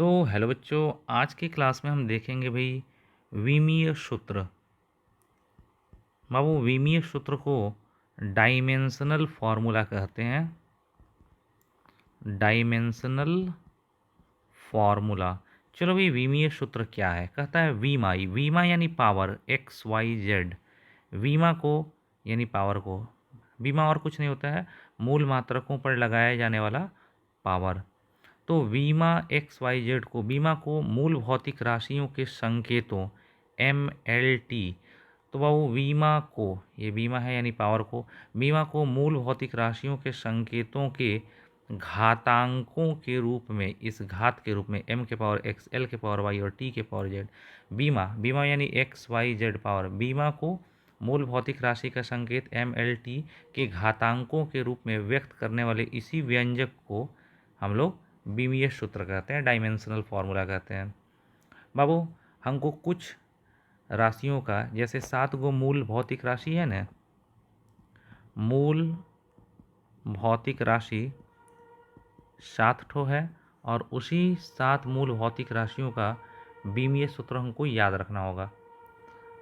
तो हेलो बच्चों, आज की क्लास में हम देखेंगे भाई विमीय सूत्र। बाबू विमीय सूत्र को डाइमेंशनल फॉर्मूला कहते हैं। Dimensional formula. चलो भाई, विमीय सूत्र क्या है? कहता है वीमाई, वीमा यानी पावर, एक्स वाई जेड। वीमा को यानी पावर को, वीमा और कुछ नहीं होता है, मूल मात्रकों पर लगाया जाने वाला पावर। तो वीमा एक्स वाई जेड को, बीमा को मूल भौतिक राशियों के संकेतों एम एल टी। तो बाबू वीमा को, ये बीमा है यानी पावर को, बीमा को मूल भौतिक राशियों के संकेतों के घातांकों के रूप में, इस घात के रूप में, एम के पावर एक्स, एल के पावर वाई और टी के पावर जेड। बीमा, बीमा यानी एक्स वाई जेड पावर, बीमा को मूल भौतिक राशि का संकेत एम एल टी के घातांकों के रूप में व्यक्त करने वाले इसी व्यंजक को हम लोग बीमीय सूत्र कहते हैं, डायमेंशनल फॉर्मूला कहते हैं। बाबू, हमको कुछ राशियों का, जैसे 7 गो मूल भौतिक राशि है ना, मूल भौतिक राशि 7 ठो है, और उसी 7 मूल भौतिक राशियों का बीमीय सूत्र हमको याद रखना होगा।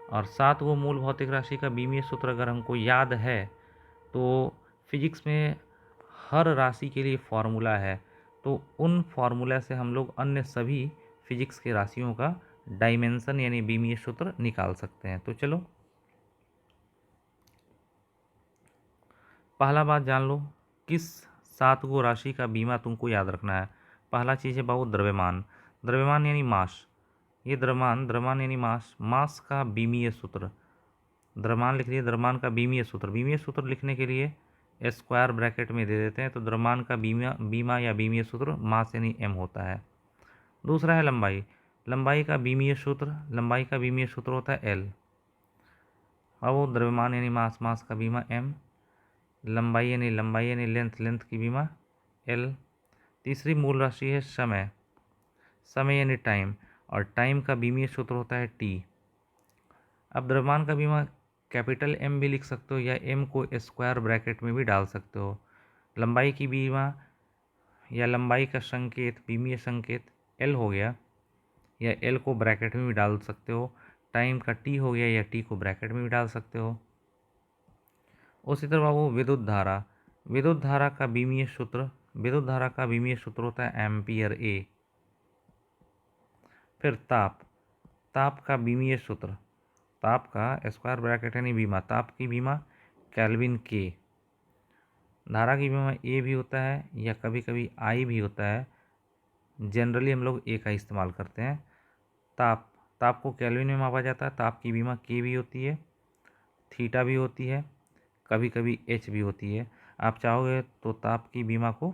और 7 गो मूल भौतिक राशि का बीमीय सूत्र अगर हमको याद है तो फिजिक्स में हर राशि के लिए फॉर्मूला है, तो उन फॉर्मूला से हम लोग अन्य सभी फिजिक्स के राशियों का डायमेंशन यानी बीमीय सूत्र निकाल सकते हैं। तो चलो पहला बात जान लो, किस 7 गो राशि का बीमा तुमको याद रखना है। पहला चीज़ है बाबू द्रव्यमान। द्रव्यमान यानी मास, ये द्रव्यमान, द्रव्यमान यानी मास, मास का बीमीय सूत्र। द्रव्यमान लिख लिए, द्रव्यमान का बीमीय सूत्र, बीमीय सूत्र लिखने के लिए स्क्वायर ब्रैकेट में दे देते हैं। तो द्रव्यमान का बीमा, बीमा या बीमीय सूत्र मास यानी एम होता है। दूसरा है लंबाई, लंबाई का बीमीय सूत्र, लंबाई का बीमीय सूत्र होता है एल। अब वो द्रव्यमान यानी मास, मास का बीमा एम, लंबाई यानी लेंथ, लेंथ की बीमा एल। तीसरी मूल राशि है समय, समय यानी टाइम, और टाइम का बीमीय सूत्र होता है टी। अब द्रव्यमान का बीमा कैपिटल एम भी लिख सकते हो, या एम को स्क्वायर ब्रैकेट में भी डाल सकते हो। लंबाई की बीमा या लंबाई का संकेत, बीमीय संकेत एल हो गया, या एल को ब्रैकेट में भी डाल सकते हो। टाइम का टी हो गया, या टी को ब्रैकेट में भी डाल सकते हो। उसी तरह वो विद्युत धारा, विद्युत धारा का बीमीय सूत्र, विद्युत धारा का बीमीय सूत्र होता है एम्पियर ए। फिर ताप, ताप का बीमीय सूत्र, ताप का स्क्वायर ब्रैकेट यानी बीमा, ताप की बीमा केल्विन के। धारा की बीमा ए भी होता है, या कभी कभी आई भी होता है, जनरली हम लोग ए का इस्तेमाल करते हैं। ताप, ताप को केल्विन में मापा जाता है, ताप की बीमा के भी होती है, थीटा भी होती है, कभी कभी एच भी होती है। आप चाहोगे तो ताप की बीमा को,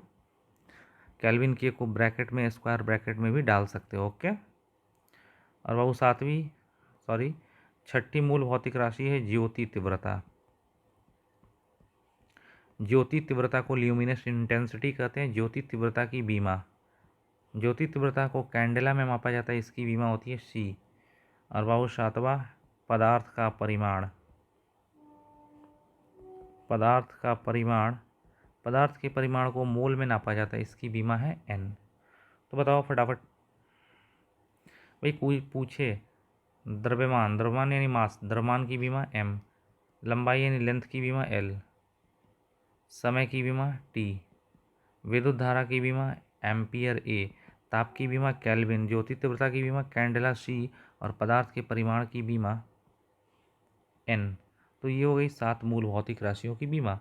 केल्विन के को ब्रैकेट में, स्क्वायर ब्रैकेट में भी डाल सकते हो। ओके। और बाबू छठी मूल भौतिक राशि है ज्योति तीव्रता। ज्योति तीव्रता को ल्यूमिनस इंटेंसिटी कहते हैं। ज्योति तीव्रता की बीमा, ज्योति तीव्रता को कैंडेला में मापा जाता है, इसकी बीमा होती है सी। और बाबू सातवां, पदार्थ का परिमाण, पदार्थ का परिमाण, पदार्थ के परिमाण को मोल में नापा जाता है, इसकी बीमा है एन। तो बताओ फटाफट भाई, कोई पूछे द्रव्यमान, द्रव्यमान यानी मास, द्रव्यमान की बीमा एम, लंबाई यानी लेंथ की बीमा एल, समय की बीमा टी, विद्युत धारा की बीमा एम्पियर ए, ताप की बीमा केल्विन, ज्योति तीव्रता की बीमा कैंडेला सी, और पदार्थ के परिमाण की बीमा एन। तो ये हो गई 7 मूल भौतिक राशियों की बीमा।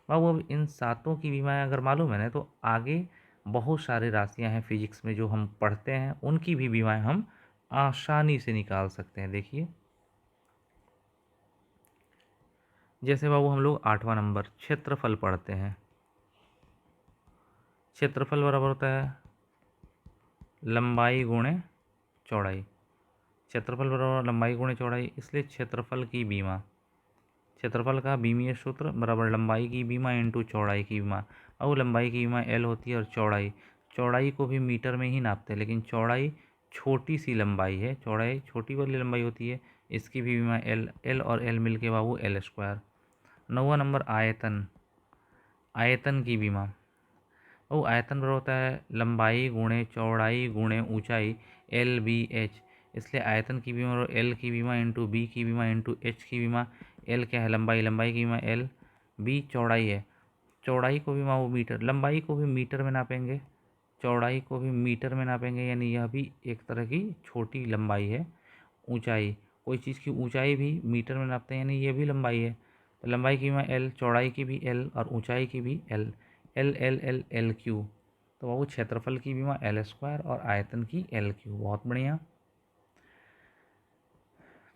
बाबू अब इन सातों की बीमाएँ अगर मालूम है ना, तो आगे बहुत सारी राशियां हैं फिजिक्स में जो हम पढ़ते हैं, उनकी भी बीमाएँ हम आसानी से निकाल सकते हैं। देखिए, जैसे बाबू हम लोग 8वां नंबर क्षेत्रफल पढ़ते हैं। क्षेत्रफल बराबर होता है लंबाई गुणे चौड़ाई, क्षेत्रफल बराबर लंबाई गुणे चौड़ाई, इसलिए क्षेत्रफल की बीमा, क्षेत्रफल का बीमीय सूत्र बराबर लंबाई की बीमा इंटू चौड़ाई की बीमा। अब लंबाई की बीमा एल होती है, और चौड़ाई, चौड़ाई को भी मीटर में ही नापते हैं, लेकिन चौड़ाई छोटी सी लंबाई है, चौड़ाई छोटी वाली लंबाई होती है, इसकी भी बीमा एल, एल और एल मिल के बाबू एल स्क्वायर। 9वां नंबर आयतन, आयतन की बीमा, वो आयतन बराबर होता है लंबाई गुणे चौड़ाई गुणे ऊंचाई LBH। इसलिए आयतन की विमा बराबर L की विमा इंटू बी की विमा इंटू एच की विमा। L क्या है, लंबाई, लंबाई की विमा L। B चौड़ाई है, चौड़ाई को भी वो मीटर, लंबाई को भी मीटर में नापेंगे, चौड़ाई को भी मीटर में नापेंगे, यानी यह भी एक तरह की छोटी लंबाई है। ऊंचाई, कोई चीज़ की ऊंचाई भी मीटर में नापते हैं, यानी ये भी लंबाई है। तो लंबाई की मैं L, चौड़ाई की भी L और ऊंचाई की भी L। L L L L Q। तो वो क्षेत्रफल की भी मैं L² और आयतन की LQ। बहुत बढ़िया।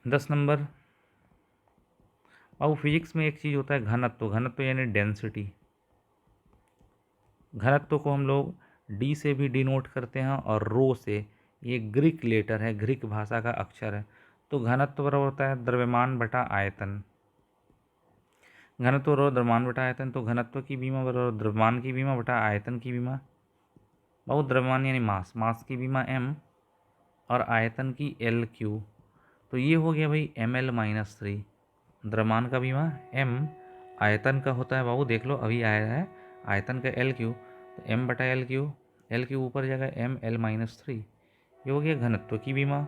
10 नंबर, अब फिजिक्स में एक चीज़ होता है घनत्व। घनत्व यानी डेंसिटी। घनत्व को हम लोग डी से भी डिनोट करते हैं और रो से। ये ग्रीक लेटर है, ग्रीक भाषा का अक्षर है। तो घनत्व बराबर होता है द्रव्यमान बटा आयतन। घनत्व बराबर द्रव्यमान बटा आयतन, तो घनत्व की बीमा बराबर द्रव्यमान की बीमा बटा आयतन की बीमा। बहुत, द्रव्यमान यानी मास, मास की बीमा m और आयतन की LQ। तो ये हो गया भाई ml-3। द्रव्यमान का बीमा m, आयतन का होता है बाबू, देख लो अभी आया है आयतन का LQ। तो m बटा LQ, LQ ऊपर जाएगा ml-3। ये हो गया घनत्व की बीमा।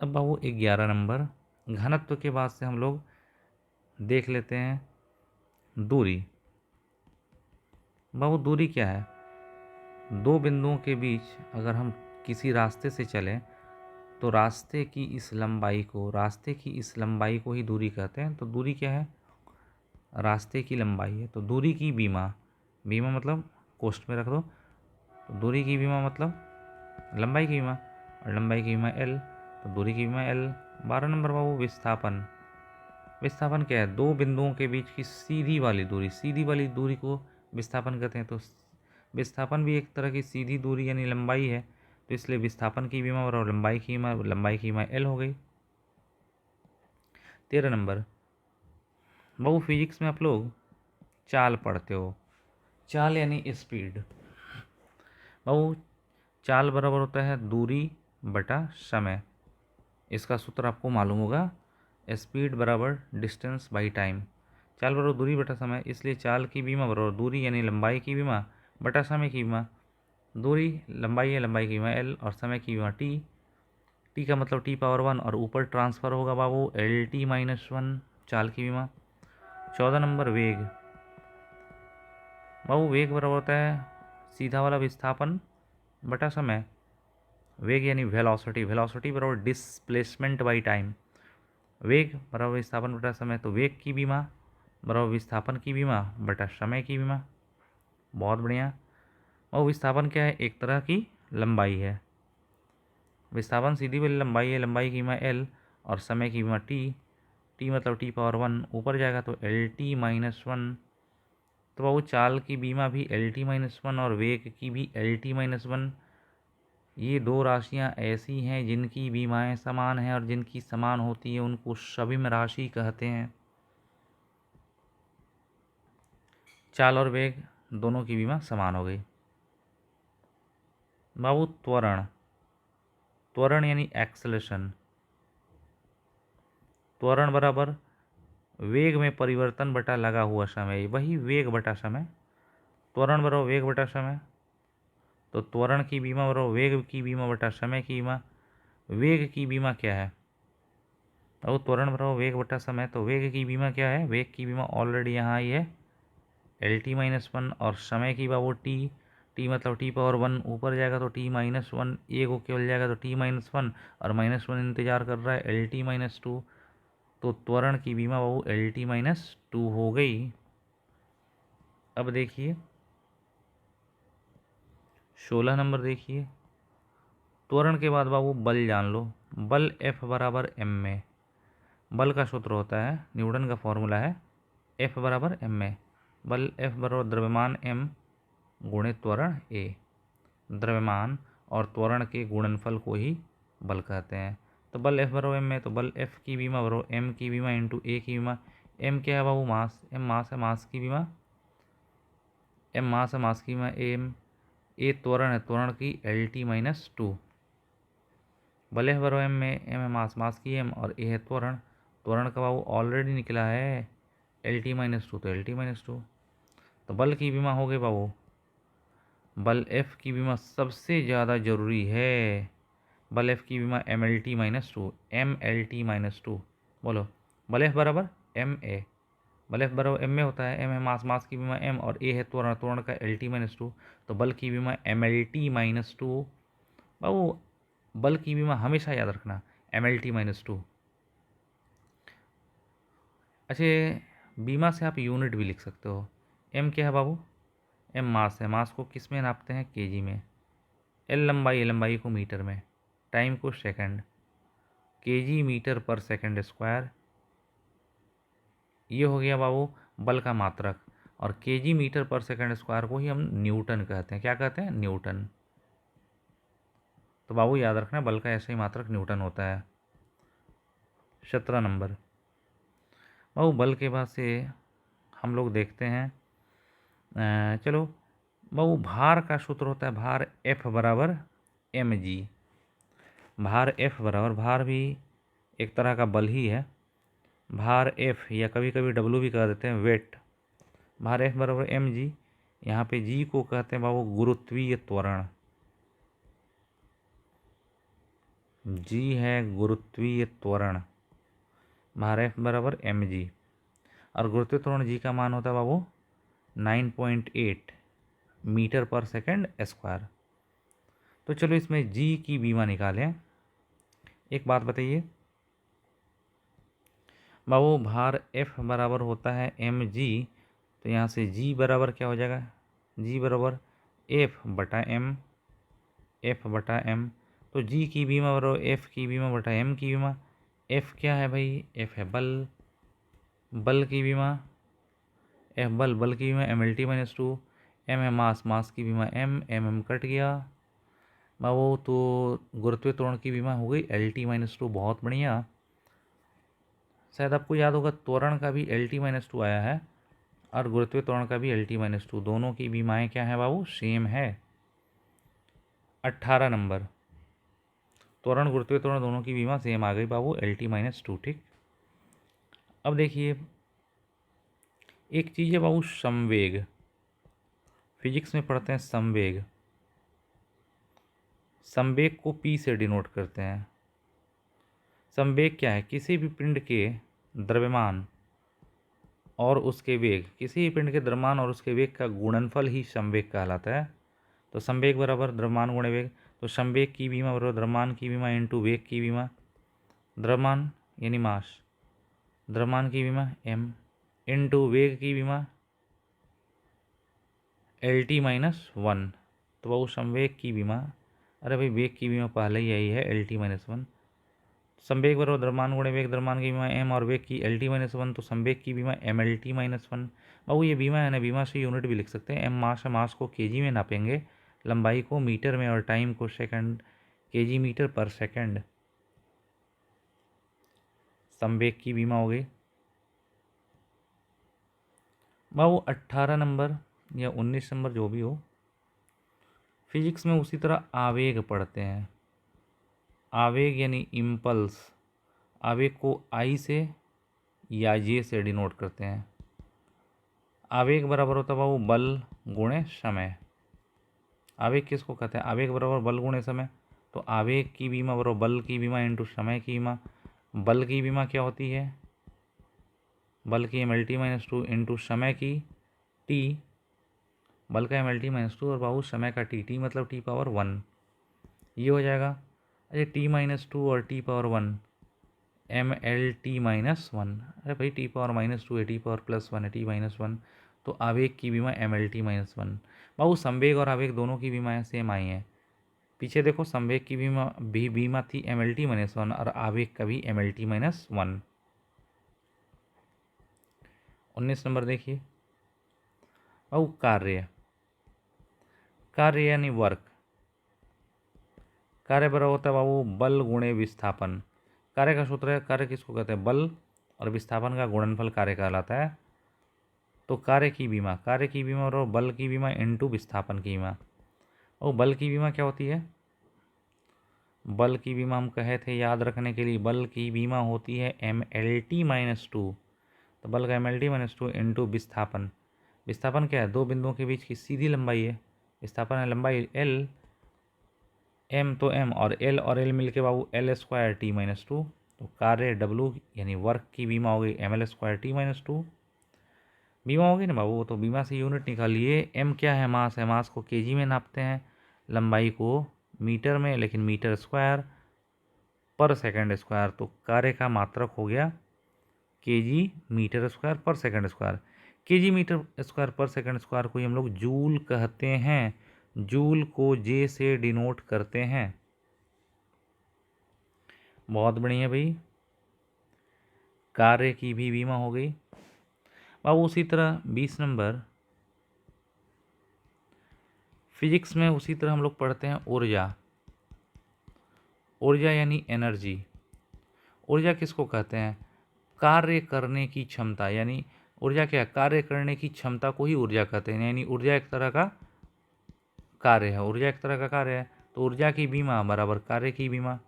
अब बाबू 11 नंबर, घनत्व के बाद से हम लोग देख लेते हैं दूरी। बाबू दूरी क्या है, दो बिंदुओं के बीच अगर हम किसी रास्ते से चलें तो रास्ते की इस लंबाई को, रास्ते की इस लंबाई को ही दूरी कहते हैं। तो दूरी क्या है, रास्ते की लंबाई है। तो दूरी की बीमा, बीमा मतलब कोष्ठ में रख दो। तो दूरी की बीमा मतलब लंबाई की बीमा, और लंबाई की बीमा L। तो दूरी की बीमा L। 12 नंबर बाबू विस्थापन। विस्थापन क्या है, दो बिंदुओं के बीच की सीधी वाली दूरी, सीधी वाली दूरी को विस्थापन कहते हैं। तो विस्थापन भी एक तरह की सीधी दूरी यानी लंबाई है। तो इसलिए विस्थापन की बीमा और लंबाई की बीमा, लंबाई की बीमा L हो गई। 13 नंबर, बाबू फिजिक्स में आप लोग चाल पढ़ते हो। चाल यानी स्पीड। बाबू चाल बराबर होता है दूरी बटा समय। इसका सूत्र आपको मालूम होगा, स्पीड बराबर डिस्टेंस बाई टाइम। चाल बराबर दूरी बटा समय, इसलिए चाल की बीमा बराबर दूरी यानी लंबाई की बीमा बटा समय की बीमा। दूरी लंबाई है, लंबाई की बीमा L और समय की बीमा T। T का मतलब T⁻1 और ऊपर ट्रांसफ़र होगा बाबू LT-1 चाल की बीमा। 14 नंबर वेग। बाबू वेग बराबर होता है सीधा वाला विस्थापन बटा समय। वेग यानी वेलोसिटी, वेलोसिटी बराबर डिस्प्लेसमेंट बाई टाइम। वेग बराबर विस्थापन बटा समय, तो वेग की बीमा बराबर विस्थापन की बीमा बटा समय की बीमा। बहुत बढ़िया। और विस्थापन क्या है, एक तरह की लंबाई है। विस्थापन सीधी वाली लंबाई है, लंबाई की बीमा L और समय की बीमा T। T मतलब T⁻1 ऊपर जाएगा तो LT-1। तो बाबू चाल की बीमा भी LT-1 और वेग की भी LT-1। ये दो राशियां ऐसी हैं जिनकी बीमाएं समान हैं, और जिनकी समान होती है उनको सविम राशि कहते हैं। चाल और वेग दोनों की बीमा समान हो गई। बाबू त्वरण, त्वरण यानी एक्सेलेरेशन। त्वरण बराबर वेग में परिवर्तन बटा लगा हुआ समय, वही वेग बटा समय। त्वरण बराबर वेग बटा समय। तो त्वरण की बीमा बराबर वेग की बीमा बटा समय की बीमा। वेग की बीमा क्या है, अब त्वरण बराबर वेग बटा समय, तो वेग की बीमा क्या है, वेग की बीमा ऑलरेडी यहाँ आई है LT-1 और समय की बाबू T। T मतलब T⁻1 ऊपर जाएगा तो T-1, ए को केवल जाएगा तो T-1 और -1 इंतजार कर रहा है LT-2। तो त्वरण की बीमा बाबू LT-2 हो गई। अब देखिए 16 नंबर, देखिए त्वरण के बाद बाबू बल जान लो। बल F बराबर m में। बल का सूत्र होता है, न्यूटन का फॉर्मूला है F बराबर m में। बल F बराबर द्रव्यमान m गुणे त्वरण A। द्रव्यमान और त्वरण के गुणनफल को ही बल कहते हैं। तो बल F बराबर m में, तो बल F की बीमा बराबर m की बीमा इंटू A की बीमा। m क्या है बाबू, मास। m मास है, मास की बीमा m मास है, मास की बीमा m। A त्वरण है, त्वरण की LT-2। बल F बराबर m में, m है मास, मास की m और A है त्वरण। त्वरण का बाबू ऑलरेडी निकला है एल टी माइनस टू तो एल टी माइनस टू। तो बल की विमा हो गई बाबू, बल एफ की विमा सबसे ज़्यादा जरूरी है। बल एफ की विमा M L T minus two, M L T minus two. बोलो, बल एफ बराबर एम ए, बल एफ बराबर एम ए होता है, एम है मास, मास की विमा एम, और ए है त्वरण, त्वरण का एल टी माइनस टू। तो बल की विमा M L T minus two. बाबू बल की विमा हमेशा याद रखना M L T minus two. अच्छा, बीमा से आप यूनिट भी लिख सकते हो। एम क्या है बाबू, एम मास है, मास को किस में नापते हैं, केजी में। एल लंबाई, लंबाई को मीटर में, टाइम को सेकंड, केजी मीटर पर सेकंड स्क्वायर। ये हो गया बाबू बल का मात्रक, और केजी मीटर पर सेकंड स्क्वायर को ही हम न्यूटन कहते हैं। क्या कहते हैं, न्यूटन। तो बाबू याद रखना बल का ऐसा ही मात्रक न्यूटन होता है। 17 नंबर बाबू, बल के बाद से हम लोग देखते हैं, चलो बाबू, भार का सूत्र होता है भार एफ बराबर एम जी। भार एफ बराबर, भार भी एक तरह का बल ही है, भार एफ या कभी कभी डब्लू भी कह देते हैं, वेट। भार एफ बराबर एम जी। यहाँ पे जी को कहते हैं बाबू गुरुत्वीय त्वरण, जी है गुरुत्वीय त्वरण। भार एफ बराबर एम जी, और गुरुत्वीय त्वरण जी का मान होता है बाबू 9.8 मीटर पर सेकंड स्क्वायर। तो चलो इसमें जी की बीमा निकालें। एक बात बताइए बाबू, भार एफ बराबर होता है एम जी, तो यहाँ से जी बराबर क्या हो जाएगा, जी बराबर एफ बटा एम, एफ बटा एम। तो जी की बीमा बराबर एफ की बीमा बटा एम की बीमा। एफ क्या है भाई, एफ है बल, बल की बीमा एफ बल, बल की बीमा M L T minus two. M है मास, मास की बीमा एम, एम कट गया बाबू। तो गुरुत्वीय त्वरण की बीमा हो गई एल टी माइनस टू। बहुत बढ़िया। शायद आपको याद होगा त्वरण का भी एल टी माइनस टू आया है, और गुरुत्वीय त्वरण का भी एल टी माइनस टू, दोनों की बीमाएँ क्या हैं बाबू, सेम है। 18 नंबर, त्वरण गुरुत्वीय त्वरण दोनों की बीमा सेम आ गई बाबू, एल टी माइनस टू। ठीक, अब देखिए एक चीज़ है बाबू, संवेग। फिजिक्स में पढ़ते हैं संवेग, संवेग को पी से डिनोट करते हैं। संवेग क्या है, किसी भी पिंड के द्रव्यमान और उसके वेग, किसी भी पिंड के द्रव्यमान और उसके वेग का गुणनफल ही संवेग कहलाता है। तो संवेग बराबर द्रव्यमान गुणे वेग। तो संवेग की बीमा बराबर द्रव्यमान की बीमा इंटू वेग की बीमा। द्रव्यमान यानी मास, द्रव्यमान की बीमा एम, इंटू वेग की बीमा एल टी माइनस वन। तो वो संवेग की बीमा, अरे भाई वेग की बीमा पहले ही आई है, एल टी माइनस वन। संवेग बराबर द्रव्यमान गुणे वेग, द्रव्यमान की बीमा एम और वेग की एल टी माइनस वन, तो संवेग की बीमा M L T minus one. बाबू ये बीमा है ना, बीमा से यूनिट भी लिख सकते हैं। एम मास है, मास को केजी में नापेंगे, लंबाई को मीटर में, और टाइम को सेकंड, केजी मीटर पर सेकंड। संवेग की बीमा हो गई बाबू। 18 नंबर या 19 नंबर जो भी हो, फिजिक्स में उसी तरह आवेग पढ़ते हैं। आवेग यानी इम्पल्स, आवेग को आई से या जे से डिनोट करते हैं। आवेग बराबर होता है बाबू बल गुणे समय। आवेग किसको कहते हैं, आवेग बराबर बल गुणे समय। तो आवेग की बीमा बराबर बल की बीमा इंटू समय की बीमा। बल की बीमा क्या होती है, बल की M L T minus two into समय की टी, बल का M L T minus two और बाबू समय का टी, टी मतलब टी पावर वन। ये हो जाएगा, अरे टी माइनस टू और T power one, M L T minus one. अरे भाई टी पावर माइनस टू है, टी पावर प्लस वन है, टी माइनस वन। तो आवेग की बीमा M L T minus one. बाबू संवेग और आवेग दोनों की बीमाएँ सेम आई हैं। पीछे देखो, संवेग की बीमा थी M L T minus one, और आवेग का भी M L T minus one. 19 number देखिए बाबू, कार्य, कार्य यानी वर्क। कार्य बराबर होता है बाबू बल गुणे विस्थापन। कार्य का सूत्र है, कार्य किसको कहते हैं, बल, और विस्थापन का गुणनफल कार्य कहलाता है। तो कार्य की बीमा, कार्य की बीमा और बल की बीमा इंटू विस्थापन की बीमा। और बल की बीमा क्या होती है, बल की बीमा हम कहे थे याद रखने के लिए, बल की बीमा होती है M L T minus two. तो बल का MLT -2 इंटू विस्थापन। विस्थापन क्या है? दो बिंदुओं के बीच की सीधी लंबाई है। विस्थापन है लंबाई L, M तो M और L मिल के बाबू L²T-2। तो कार्य W यानी वर्क की बीमा हो गई ML²T-2। बीमा होगी ना बाबू, तो बीमा से यूनिट निकालिए। M क्या है? मास है। मास को केजी में नापते हैं, लंबाई को मीटर में, लेकिन मीटर स्क्वायर पर सेकंड स्क्वायर। तो कार्य का मात्रक हो गया केजी मीटर स्क्वायर पर second square. KG metre square पर सेकंड स्क्वायर को ही हम लोग जूल कहते हैं। जूल को जे से डिनोट करते हैं। बहुत बढ़िया भाई, कार्य की भी बीमा हो गई। अब उसी तरह 20 नंबर फिजिक्स में उसी तरह हम लोग पढ़ते हैं ऊर्जा। ऊर्जा यानी एनर्जी। ऊर्जा किसको कहते हैं? कार्य करने की क्षमता। यानी ऊर्जा क्या है? कार्य करने की क्षमता को ही ऊर्जा कहते हैं। यानी ऊर्जा एक तरह का कार्य है। ऊर्जा एक तरह का कार्य है। तो ऊर्जा की बीमा बराबर कार्य की बीमा,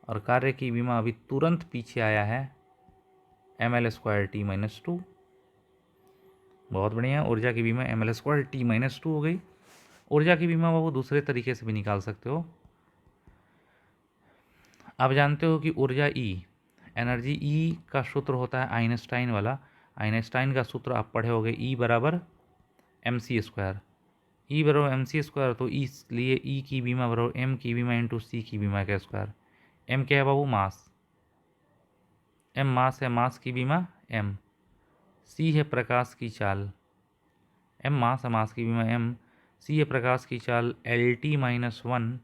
और कार्य की बीमा अभी तुरंत पीछे आया है ML²T-2। बहुत बढ़िया, ऊर्जा की बीमा ML²T-2 हो गई। ऊर्जा की बीमा वो दूसरे तरीके से भी निकाल सकते हो। आप जानते हो कि ऊर्जा E, एनर्जी E का सूत्र होता है आइंस्टाइन वाला। आइंस्टाइन का सूत्र आप पढ़े होगे, E बराबर mc²। E बराबर mc², तो इसलिए E की बीमा बराबर M की बीमा इंटू C की बीमा का स्क्वायर। M क्या है बाबू? मास। M मास है, मास की बीमा M। C है प्रकाश की चाल। M मास है, मास की बीमा M। C है प्रकाश की चाल LT-1,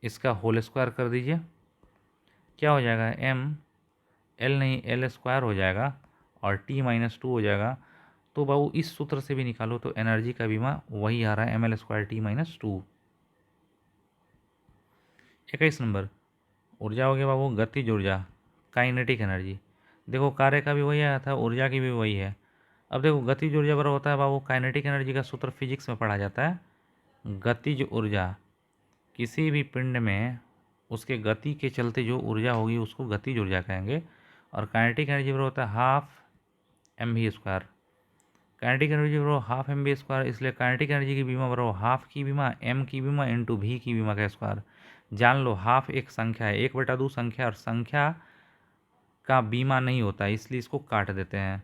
इसका होल स्क्वायर कर दीजिए। क्या हो जाएगा? M L नहीं L² हो जाएगा और T-2 हो जाएगा। तो बाबू इस सूत्र से भी निकालो तो एनर्जी का बीमा वही आ रहा है ML²T-2। 21 नंबर ऊर्जा हो गया बाबू गतिज ऊर्जा, काइनेटिक एनर्जी। देखो कार्य का भी वही आया था, ऊर्जा की भी वही है। अब देखो गतिज ऊर्जा बराबर होता है बाबू, काइनेटिक एनर्जी का सूत्र फिजिक्स में पढ़ा जाता है। गतिज ऊर्जा, किसी भी पिंड में उसके गति के चलते जो ऊर्जा होगी उसको गतिज ऊर्जा कहेंगे। और काइनेटिक एनर्जी बराबर होता है हाफ mv²। काइनेटिक एनर्जी बराबर हाफ mv², इसलिए काइनेटिक एनर्जी की बीमा बराबर हाफ की बीमा m की बीमा इंटू v की बीमा का स्क्वायर। जान लो हाफ एक संख्या है, 1/2 संख्या, और संख्या का बीमा नहीं होता है, इसलिए इसको काट देते हैं।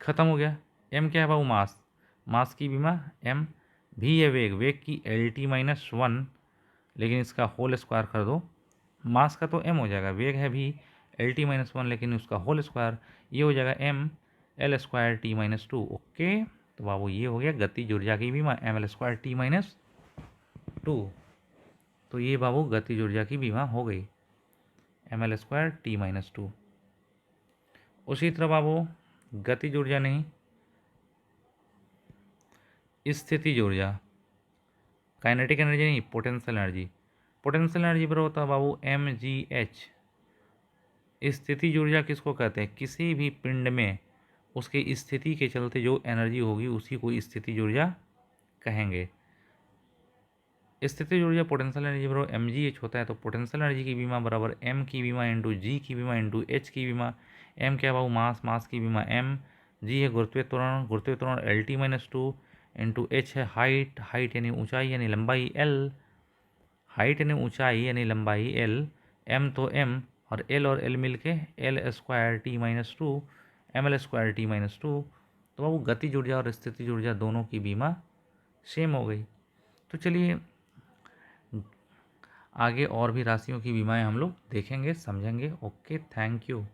खत्म हो गया। m क्या है बाबू? मास। मास की बीमा m। v है वेग, वेग की LT-1, लेकिन इसका होल स्क्वायर कर दो। मास का तो m हो जाएगा, वेग है भी LT-1, लेकिन उसका होल स्क्वायर, ये हो जाएगा m L²T-2। ओके, तो बाबू ये हो गया गतिज ऊर्जा की बीमा ML²T-2। तो ये बाबू गतिज ऊर्जा की बीमा हो गई ML²T-2। उसी तरह बाबू गतिज ऊर्जा नहीं, स्थितिज ऊर्जा, काइनेटिक एनर्जी नहीं, पोटेंशियल एनर्जी। पोटेंशियल एनर्जी पर होता है बाबू mgh। स्थितिज ऊर्जा किसको कहते हैं? किसी भी पिंड में उसकी स्थिति के चलते जो एनर्जी होगी उसी को स्थितिज ऊर्जा कहेंगे। स्थितिज ऊर्जा पोटेंशियल एनर्जी बराबर mgh होता है। तो पोटेंशियल एनर्जी की बीमा बराबर m की बीमा इंटू g की बीमा इंटू h की बीमा। m क्या है बाबू? मास, मास की बीमा m। g है गुरुत्वीय त्वरण, गुरुत्वीय त्वरण LT-2 इंटू h है हाइट, हाइट यानी ऊंचाई यानी लंबाई L, हाइट यानी ऊंचाई यानी लंबाई L। m तो m और L मिल के L²T-2, ML²T-2। तो बाबू गतिज ऊर्जा और स्थितिज ऊर्जा दोनों की बीमा सेम हो गई। तो चलिए आगे और भी राशियों की बीमाएं हम लोग देखेंगे, समझेंगे। Okay, thank you.